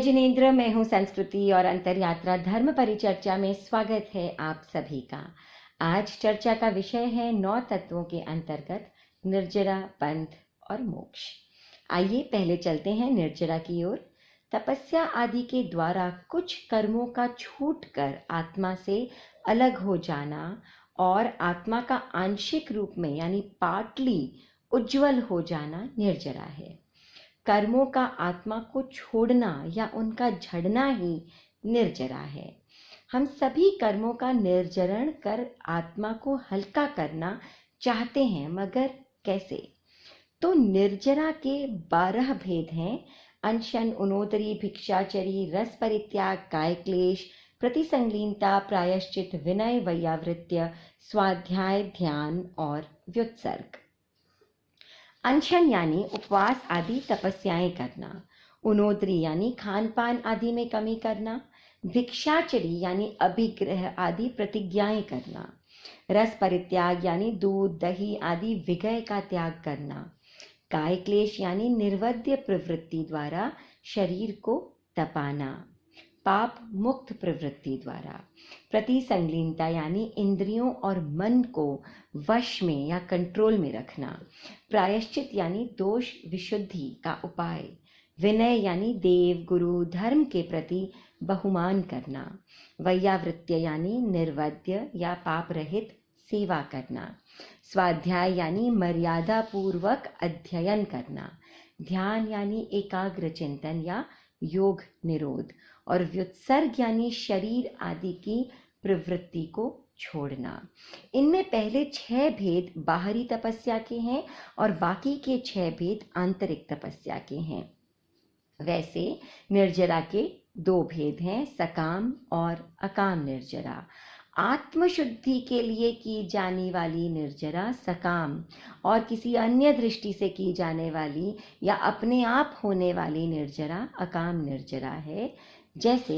जिनेंद्र, मैं हूँ संस्कृति और अंतरयात्रा धर्म परिचर्चा में स्वागत है आप सभी का। आज चर्चा का विषय है 9 तत्वों के अंतर्गत निर्जरा, बंध और मोक्ष। आइए पहले चलते हैं निर्जरा की ओर। तपस्या आदि के द्वारा कुछ कर्मों का छूटकर आत्मा से अलग हो जाना और आत्मा का आंशिक रूप में यानी पार्टली उज्जवल हो जाना निर्जरा है। कर्मों का आत्मा को छोड़ना या उनका झड़ना ही निर्जरा है। हम सभी कर्मों का निर्जरण कर आत्मा को हल्का करना चाहते हैं, मगर कैसे? तो निर्जरा के 12 भेद हैं: अनशन, उनोदरी, भिक्षाचरी, रस परित्याग, काय क्लेश, प्रतिसंलीनता, प्रायश्चित, विनय, वैयावृत्य, स्वाध्याय, ध्यान और व्युत्सर्ग। अनशन यानी उपवास आदि तपस्याएं करना, उनोदरी यानी खान पान आदि में कमी करना, भिक्षाचरी यानी अभिग्रह आदि प्रतिज्ञाएं करना, रस परित्याग यानी दूध, दही आदि विगय का त्याग करना, काय क्लेश यानी निर्वद्य प्रवृत्ति द्वारा शरीर को तपाना, पाप मुक्त प्रवृत्ति द्वारा, प्रतिसंलीनता यानी इंद्रियों और मन को वश में या कंट्रोल में रखना, प्रायश्चित यानी दोष विशुद्धि का उपाय, विनय यानी देव, गुरु, धर्म के प्रति बहुमान करना, वैयावृत्य यानी निर्वद्य या पाप रहित सेवा करना, स्वाध्याय यानी मर्यादा पूर्वक अध्ययन करना, ध्यान यानी एकाग्र चिंतन या योग निरोध, और व्युत्सर्ग यानी शरीर आदि की प्रवृत्ति को छोड़ना। इनमें पहले 6 भेद बाहरी तपस्या के हैं और बाकी के 6 भेद आंतरिक तपस्या के हैं। वैसे निर्जरा के 2 भेद हैं, सकाम और अकाम निर्जरा। आत्मशुद्धि के लिए की जाने वाली निर्जरा सकाम और किसी अन्य दृष्टि से की जाने वाली या अपने आप होने वाली निर्जरा अकाम निर्जरा है। जैसे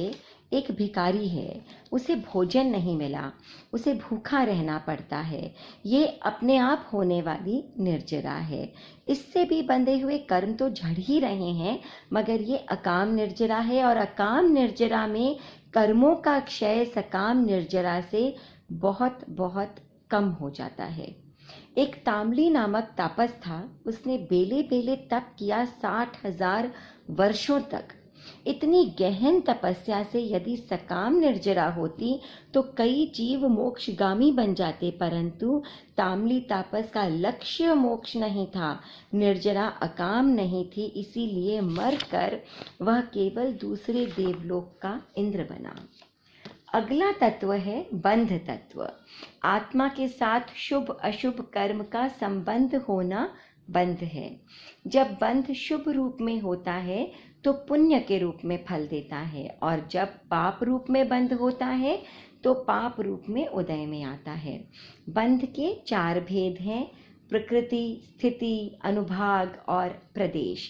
एक भिखारी है, उसे भोजन नहीं मिला, उसे भूखा रहना पड़ता है, ये अपने आप होने वाली निर्जरा है। इससे भी बंधे हुए कर्म तो झड़ ही रहे हैं, मगर ये अकाम निर्जरा है और अकाम निर्जरा में कर्मों का क्षय सकाम निर्जरा से बहुत बहुत कम हो जाता है। एक ताम्ली नामक तापस था, उसने बेले बेले तप किया 60,000 वर्षों तक। इतनी गहन तपस्या से यदि सकाम निर्जरा होती तो कई जीव मोक्षगामी बन जाते, परंतु ताम्ली तापस का लक्ष्य मोक्ष नहीं था, निर्जरा अकाम नहीं थी, इसीलिए मरकर वह केवल दूसरे देवलोक का इंद्र बना। अगला तत्व है बंध तत्व। आत्मा के साथ शुभ अशुभ कर्म का संबंध होना बंध है। जब बंध शुभ रूप में होता है तो पुण्य के रूप में फल देता है, और जब पाप रूप में बंध होता है तो पाप रूप में उदय में आता है। बंध के 4 भेद हैं: प्रकृति, स्थिति, अनुभाग और प्रदेश।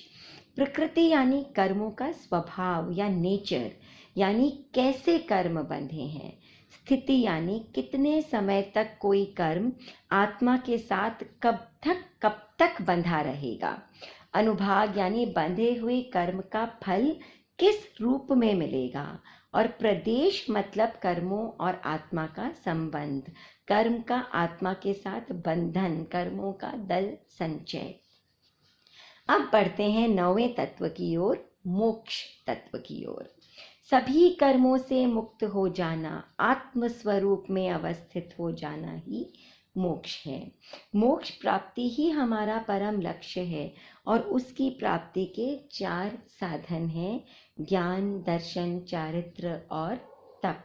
प्रकृति यानी कर्मों का स्वभाव या नेचर, यानी कैसे कर्म बंधे हैं। स्थिति यानी कितने समय तक कोई कर्म आत्मा के साथ कब तक बंधा रहेगा। अनुभाग यानी बंधे हुए कर्म का फल किस रूप में मिलेगा। और प्रदेश मतलब कर्मों और आत्मा का संबंध, कर्म का आत्मा के साथ बंधन, कर्मों का दल संचय। अब बढ़ते हैं 9वें तत्व की ओर, मोक्ष तत्व की ओर। सभी कर्मों से मुक्त हो जाना, आत्म स्वरूप में अवस्थित हो जाना ही मोक्ष है। मोक्ष प्राप्ति ही हमारा परम लक्ष्य है और उसकी प्राप्ति के 4 साधन हैं: ज्ञान, दर्शन, चारित्र और तप।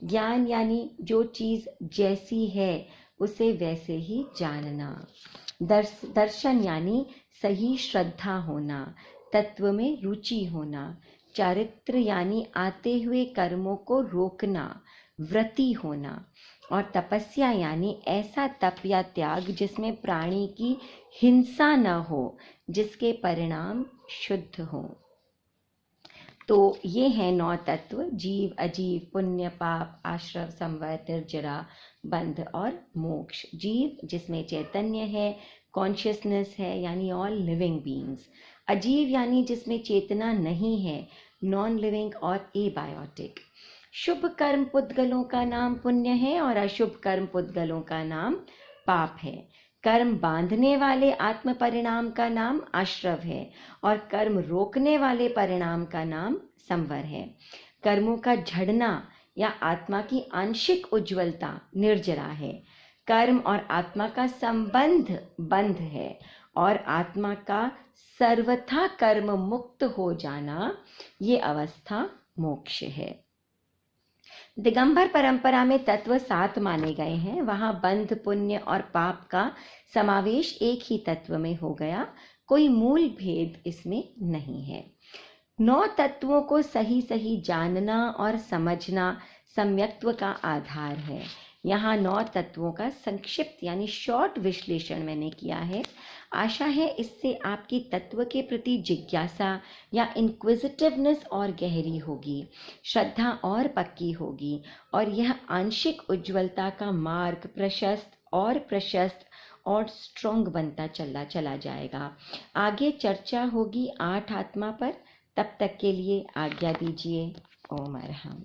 ज्ञान यानी जो चीज जैसी है उसे वैसे ही जानना। दर्शन यानी सही श्रद्धा होना, तत्व में रुचि होना। चारित्र यानी आते हुए कर्मों को रोकना, व्रती होना। और तपस्या यानी ऐसा तप या त्याग जिसमें प्राणी की हिंसा न हो, जिसके परिणाम शुद्ध हो। तो ये हैं 9 तत्व: जीव, अजीव, पुण्य, पाप, आश्रव, संवर, निर्जरा, बंध और मोक्ष। जीव जिसमें चैतन्य है, कॉन्शियसनेस है, यानी ऑल लिविंग बीइंग्स। अजीव यानी जिसमें चेतना नहीं है, नॉन लिविंग और एबायोटिक। शुभ कर्म पुद्गलों का नाम पुण्य है और अशुभ कर्म पुद्गलों का नाम पाप है। कर्म बांधने वाले आत्म परिणाम का नाम आश्रव है और कर्म रोकने वाले परिणाम का नाम संवर है। कर्मों का झड़ना या आत्मा की आंशिक उज्ज्वलता निर्जरा है। कर्म और आत्मा का संबंध बंध है और आत्मा का सर्वथा कर्म मुक्त हो जाना, ये अवस्था मोक्ष है। दिगंबर परंपरा में तत्व 7 माने गए हैं। वहां बंध, पुण्य और पाप का समावेश एक ही तत्व में हो गया, कोई मूल भेद इसमें नहीं है। 9 तत्वों को सही सही जानना और समझना सम्यक्त्व का आधार है। यहाँ 9 तत्वों का संक्षिप्त यानी शॉर्ट विश्लेषण मैंने किया है। आशा है इससे आपकी तत्व के प्रति जिज्ञासा या इंक्विजिटिवनेस और गहरी होगी, श्रद्धा और पक्की होगी और यह आंशिक उज्ज्वलता का मार्ग प्रशस्त और स्ट्रॉन्ग बनता चला जाएगा। आगे चर्चा होगी 8 आत्मा पर। तब तक के लिए आज्ञा दीजिए। ओम अरहम।